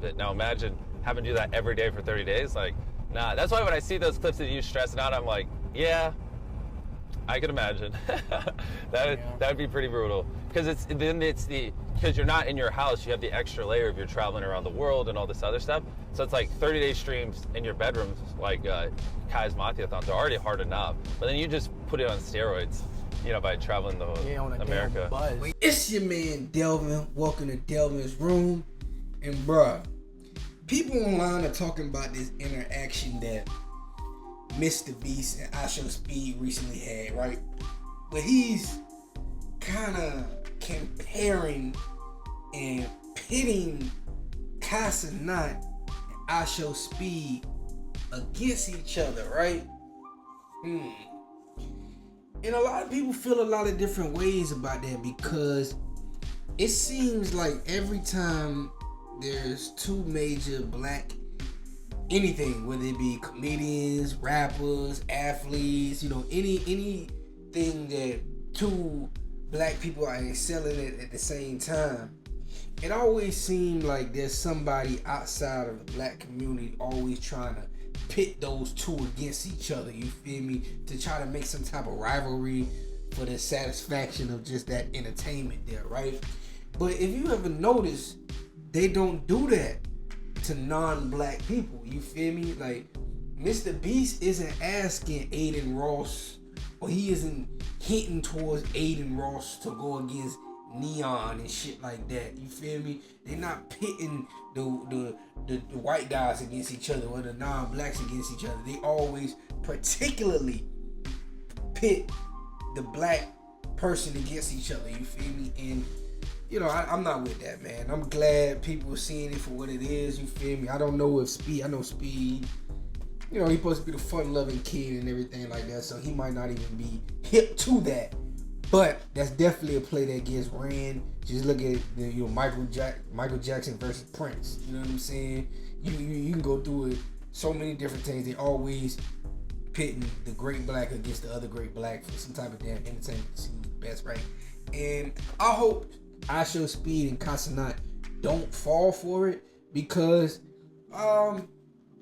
worth it. Now imagine having to do that every day for 30 days. Like, nah. That's why when I see those clips of you stressing out, I'm like, yeah, I can imagine. that would be pretty brutal. Because because you're not in your house, you have the extra layer of you're traveling around the world and all this other stuff. So it's like 30-day streams in your bedroom, like Kai's mafiathons are already hard enough. But then you just put it on steroids, by traveling the whole America. It's your man Delvin. Welcome to Delvin's room. And bruh, people online are talking about this interaction that Mr. Beast and ishowspeed recently had, right? But he's kind of comparing and pitting Kai Cenat and ishowspeed against each other, right? And a lot of people feel a lot of different ways about that, because it seems like every time there's two major black anything, whether it be comedians, rappers, athletes, anything that two black people are excelling at the same time, it always seems like there's somebody outside of the black community always trying to pit those two against each other, you feel me, to try to make some type of rivalry for the satisfaction of just that entertainment there, right? But if you ever notice, they don't do that to non-black people, you feel me? Like, Mr. Beast isn't asking Aiden Ross, or he isn't hinting towards Aiden Ross to go against Neon and shit like that, you feel me? They're not pitting the white guys against each other or the non-blacks against each other. They always particularly pit the black person against each other, you feel me? And I'm not with that, man. I'm glad people are seeing it for what it is, you feel me? I don't know if Speed, I know Speed, he's supposed to be the fun-loving kid and everything like that, so he might not even be hip to that. But that's definitely a play that gets ran. Just look at Michael Jackson versus Prince. You know what I'm saying? You can go through it. So many different things. They always pitting the great black against the other great black for some type of damn entertainment to see who's the best, right? And I hope ishowspeed and Kai Cenat don't fall for it, because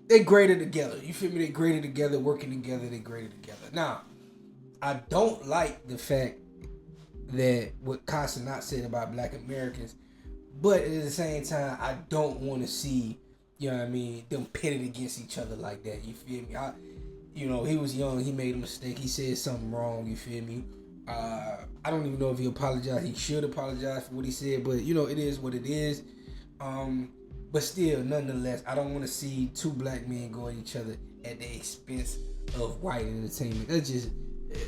they greater together. You feel me? They greater together, working together. They greater together. Now, I don't like the fact that what Kai Cenat said about black Americans, but at the same time, I don't want to see, them pitted against each other like that. You feel me? He was young. He made a mistake. He said something wrong. You feel me? I don't even know if he apologized. He should apologize for what he said, but it is what it is. But still, nonetheless, I don't want to see two black men go at each other at the expense of white entertainment. That's just,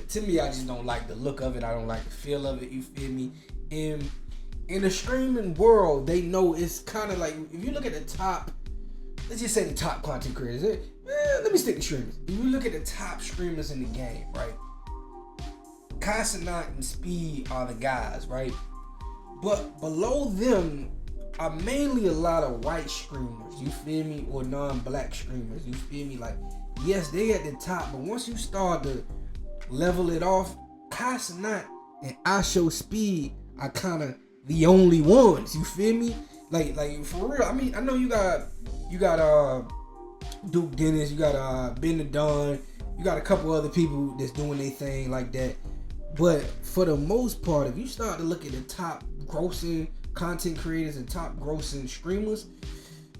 to me, I just don't like the look of it. I don't like the feel of it. You feel me? In the streaming world, they know it's kind of like, if you look at the top, let's just say the top content creators. Let me stick to streamers. If you look at the top streamers in the game, right? Kai Cenat and Speed are the guys, right? But below them are mainly a lot of white streamers, you feel me? Or non-black streamers, you feel me? Like, yes, they at the top, but once you start to level it off, Kai Cenat and ishowspeed are kind of the only ones, you feel me? Like for real. I mean, I know you got Duke Dennis, you got Ben the Don, you got a couple other people that's doing their thing like that. But for the most part, if you start to look at the top grossing content creators and top grossing streamers,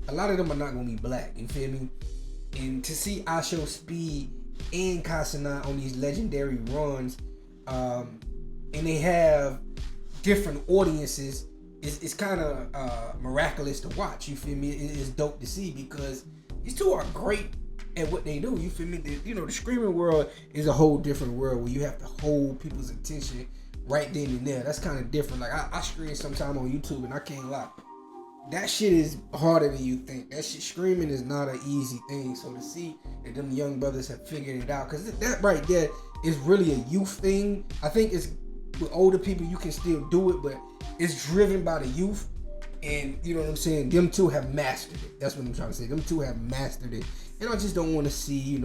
a lot of them are not gonna be black, you feel me? And to see ishowspeed and Kai Cenat on these legendary runs, and they have different audiences, it's kind of miraculous to watch, you feel me? It's dope to see, because these two are great at what they do, you feel me? The streaming world is a whole different world where you have to hold people's attention right then and there. That's kind of different. Like, I stream sometime on YouTube, and I can't lie, that shit is harder than you think. That shit, streaming is not an easy thing. So to see that them young brothers have figured it out, because that right there is really a youth thing. I think it's with older people, you can still do it, but it's driven by the youth. And you know what I'm saying? Them two have mastered it. That's what I'm trying to say. Them two have mastered it. And I just don't want to see,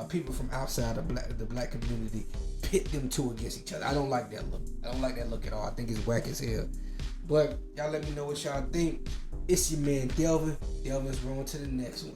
people from outside of the black community pit them two against each other. I don't like that look. I don't like that look at all. I think it's whack as hell. But y'all let me know what y'all think. It's your man Delvin. Delvin's rolling to the next one.